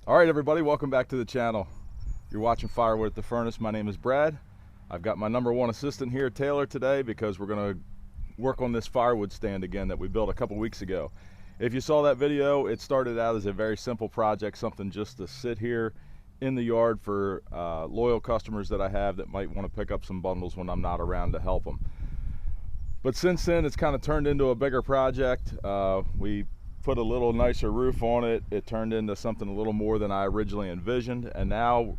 All right, everybody, welcome back to the channel. You're watching Firewood at the Furnace. My name is Brad. I've got my #1 assistant here, Taylor, today because we're going to work on this firewood stand again that we built a couple weeks ago. If you saw that video, it started out as a very simple project, something just to sit here in the yard for loyal customers that I have that might want to pick up some bundles when I'm not around to help them. But since then, it's kind of turned into a bigger project. We put a little nicer roof on it. It turned into something a little more than I originally envisioned. And now,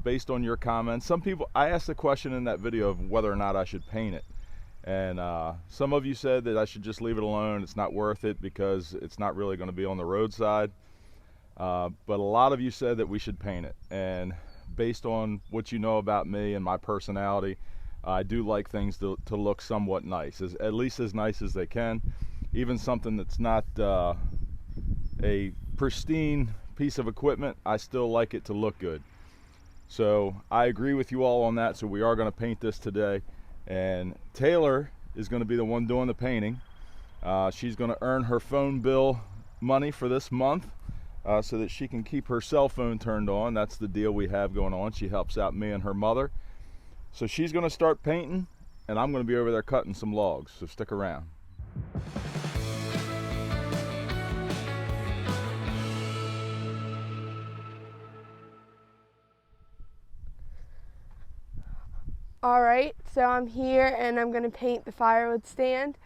based on your comments, I asked the question in that video of whether or not I should paint it. And some of you said that I should just leave it alone. It's not worth it because it's not really going to be on the roadside. But a lot of you said that we should paint it. And based on what you know about me and my personality, I do like things to look somewhat nice, at least as nice as they can. Even something that's not a pristine piece of equipment, I still like it to look good. So I agree with you all on that. So we are going to paint this today, and Taylor is going to be the one doing the painting. She's going to earn her phone bill money for this month so that she can keep her cell phone turned on. That's the deal we have going on. She helps out me and her mother. So she's going to start painting, and I'm going to be over there cutting some logs. So stick around. Alright, so I'm here and I'm going to paint the firewood stand.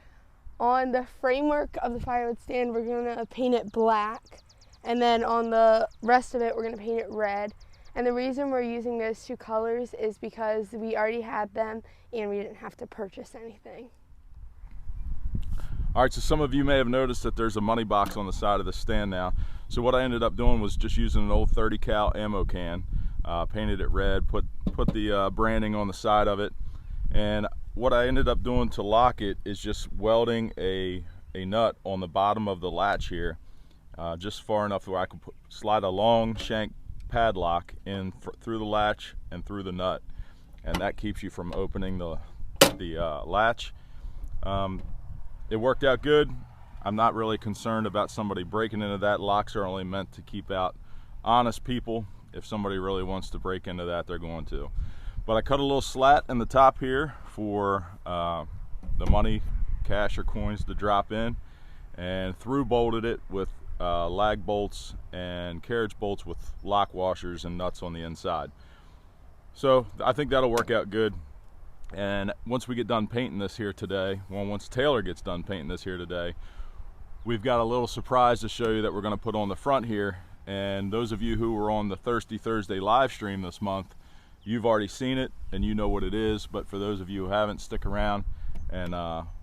On the framework of the firewood stand, we're going to paint it black. And then on the rest of it, we're going to paint it red. And the reason we're using those two colors is because we already had them and we didn't have to purchase anything. All right, so some of you may have noticed that there's a money box on the side of the stand now. So what I ended up doing was just using an old 30 cal ammo can, painted it red, put the branding on the side of it. And what I ended up doing to lock it is just welding a nut on the bottom of the latch here, just far enough where I can slide a long shank padlock in through the latch and through the nut, and that keeps you from opening the latch. It worked out good. I'm not really concerned about somebody breaking into that. Locks are only meant to keep out honest people. If somebody really wants to break into that, they're going to. But I cut a little slat in the top here for the money, cash or coins to drop in, and through bolted it with lag bolts and carriage bolts with lock washers and nuts on the inside. So I think that'll work out good. And once we get done painting this here today, once Taylor gets done painting this here today, we've got a little surprise to show you that we're going to put on the front here. And those of you who were on the Thirsty Thursday live stream this month, you've already seen it and you know what it is. But for those of you who haven't, stick around and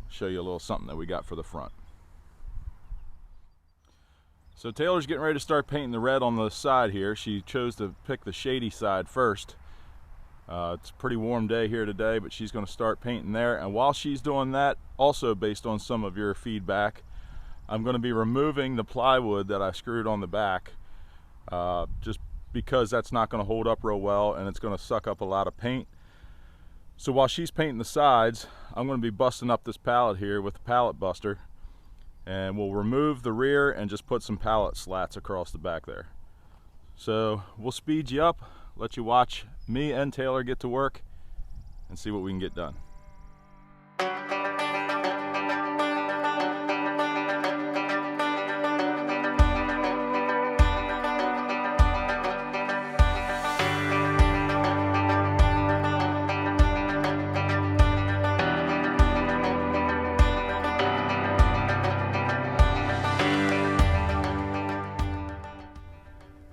show you a little something that we got for the front. So Taylor's getting ready to start painting the red on the side here. She chose to pick the shady side first. It's a pretty warm day here today, but she's going to start painting there. And while she's doing that, also based on some of your feedback, I'm going to be removing the plywood that I screwed on the back, just because that's not going to hold up real well and it's going to suck up a lot of paint. So while she's painting the sides, I'm going to be busting up this pallet here with the pallet buster, and we'll remove the rear and just put some pallet slats across the back there. So we'll speed you up, let you watch me and Taylor get to work and see what we can get done.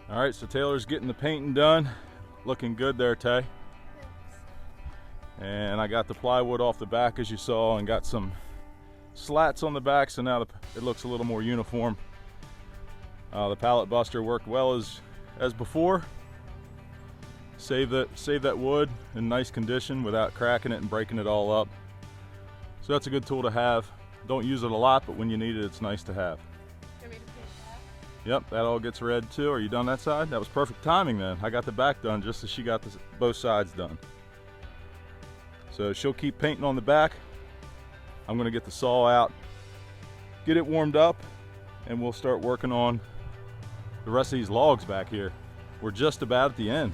All right, so Taylor's getting the painting done. Looking good there, Tay. Thanks. And I got the plywood off the back, as you saw, and got some slats on the back, so now it looks a little more uniform. The pallet buster worked well as before. Save that wood in nice condition without cracking it and breaking it all up. So that's a good tool to have. Don't use it a lot, but when you need it, it's nice to have. Yep, that all gets red too. Are you done that side? That was perfect timing then. I got the back done just as she got both sides done. So she'll keep painting on the back. I'm gonna get the saw out, get it warmed up, and we'll start working on the rest of these logs back here. we're just about at the end.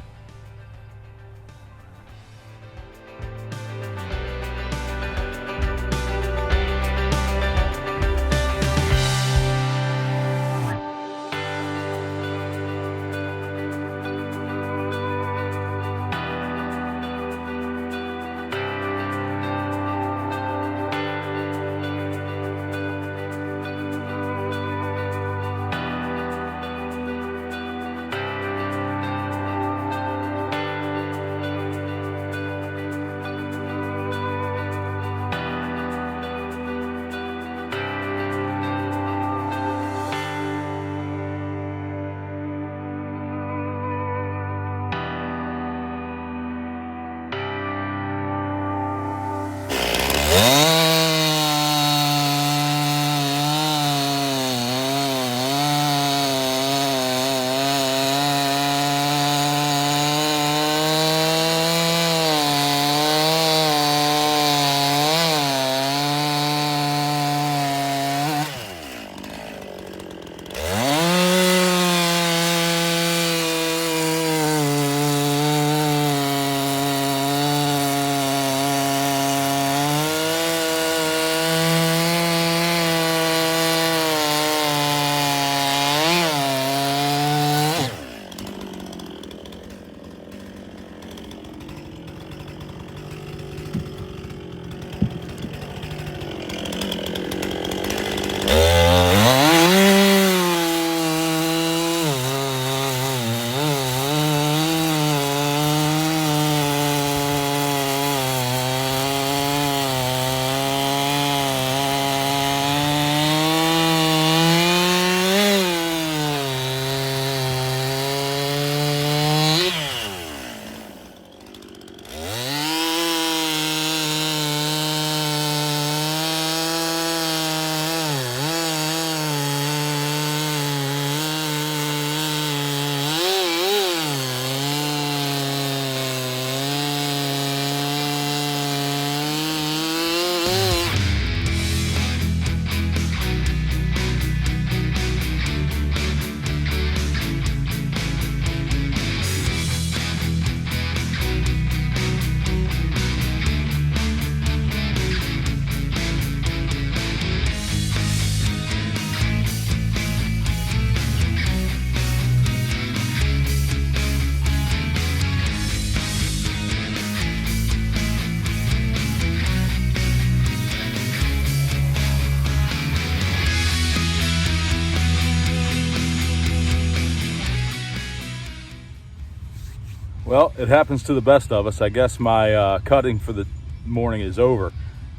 Well, it happens to the best of us. I guess my cutting for the morning is over.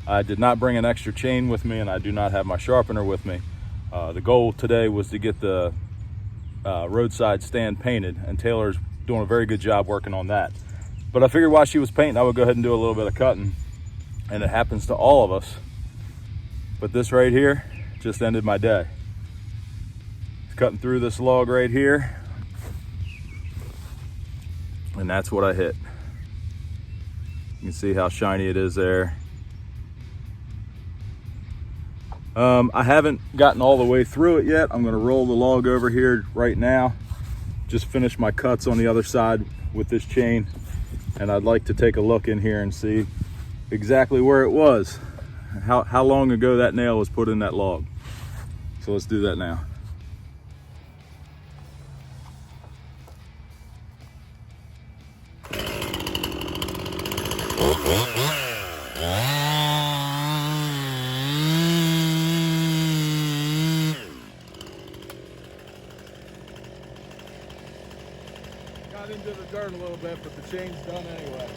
I did not bring an extra chain with me, and I do not have my sharpener with me. The goal today was to get the roadside stand painted, and Taylor's doing a very good job working on that. But I figured while she was painting, I would go ahead and do a little bit of cutting, and it happens to all of us. But this right here just ended my day. Cutting through this log right here, and that's what I hit. You can see how shiny it is there. I haven't gotten all the way through it yet. I'm gonna roll the log over here right now. Just finish my cuts on the other side with this chain, and I'd like to take a look in here and see exactly where it was, how long ago that nail was put in that log. So let's do that now. Got into the dirt a little bit, but the chain's done anyway.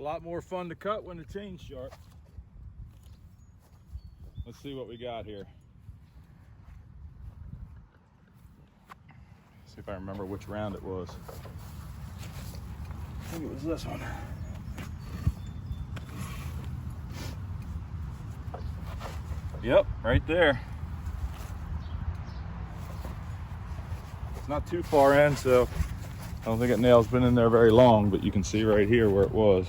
lot more fun to cut when the chain's sharp. Let's see what we got here. See if I remember which round it was. I think it was this one. Yep, right there. It's not too far in, so I don't think that nail's been in there very long, but you can see right here where it was.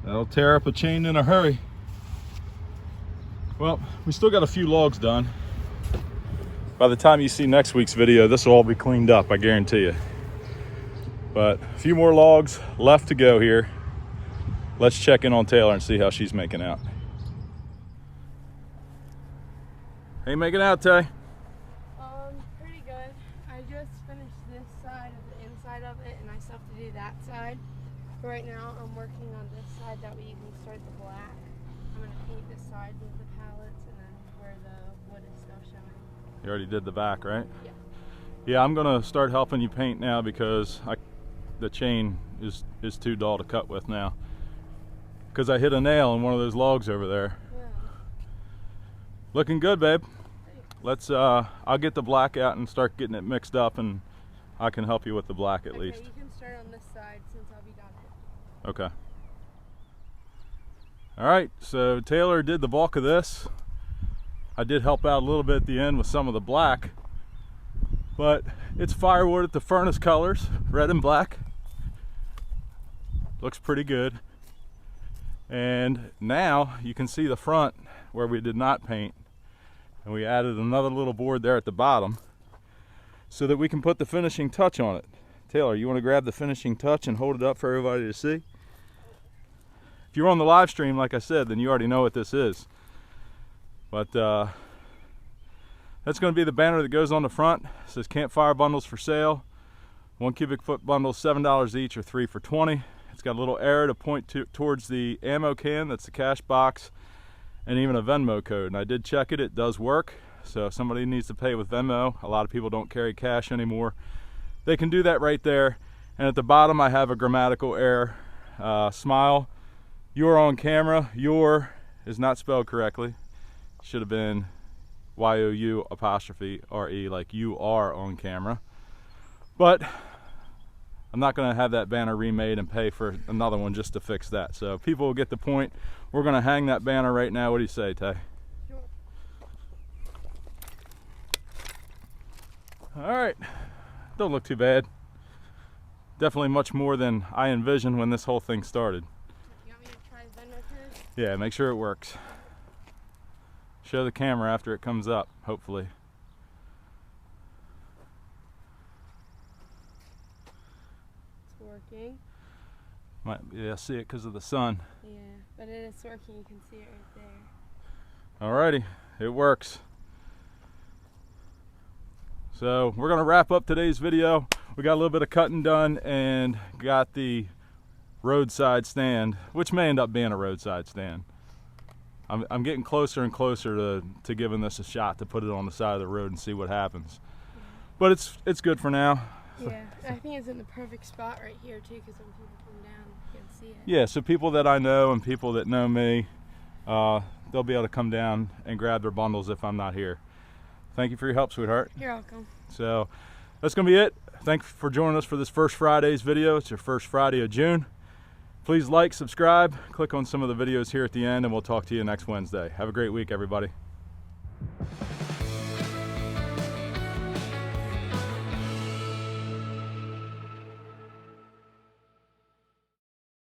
That'll tear up a chain in a hurry. Well, we still got a few logs done. By the time you see next week's video, this will all be cleaned up, I guarantee you. But a few more logs left to go here. Let's check in on Taylor and see how she's making out. How you making out, Tay? Pretty good. I just finished this side of the inside of it, and I still have to do that side. But right now, I'm working on this side. That way you can start the black. I'm gonna paint this side with the pallets, and then where the wood is still showing. You already did the back, right? Yeah. Yeah, I'm gonna start helping you paint now because the chain is too dull to cut with now. Because I hit a nail in one of those logs over there. Yeah. Looking good, babe. Thanks. Let's I'll get the black out and start getting it mixed up, and I can help you with the black at least. Okay, you can start on this side since I'll be done it. Okay. All right, so Taylor did the bulk of this. I did help out a little bit at the end with some of the black, but it's firewood at the furnace colors, red and black. Looks pretty good. And now you can see the front where we did not paint, and we added another little board there at the bottom so that we can put the finishing touch on it. Taylor, you want to grab the finishing touch and hold it up for everybody to see? If you're on the live stream, like I said, then you already know what this is. But that's going to be the banner that goes on the front. It says campfire bundles for sale. 1 cubic foot bundle, $7 each, or 3 for $20. It's got a little arrow to point towards the ammo can, that's the cash box, and even a Venmo code. And I did check it, it does work. So if somebody needs to pay with Venmo, a lot of people don't carry cash anymore, they can do that right there. And at the bottom I have a grammatical error. Smile, you're on camera. Your is not spelled correctly. Should have been Y-O-U''RE, like you are on camera. But I'm not going to have that banner remade and pay for another one just to fix that. So people will get the point. We're going to hang that banner right now. What do you say, Tay? Sure. All right. Don't look too bad. Definitely much more than I envisioned when this whole thing started. You want me to try the Venmo code? Yeah, make sure it works. Show the camera after it comes up, hopefully. Working. Yeah, see it because of the sun. Yeah, but it is working. You can see it right there. Alrighty, it works. So we're gonna wrap up today's video. We got a little bit of cutting done and got the roadside stand, which may end up being a roadside stand. I'm getting closer and closer to giving this a shot, to put it on the side of the road and see what happens. Yeah. But it's good for now. Yeah, I think it's in the perfect spot right here too, because when people come down, you can see it. Yeah, so people that I know and people that know me, they'll be able to come down and grab their bundles if I'm not here. Thank you for your help, sweetheart. You're welcome. So that's gonna be it. Thanks for joining us for this first Friday's video. It's your first Friday of June. Please like, subscribe, click on some of the videos here at the end, and we'll talk to you next Wednesday. Have a great week, everybody.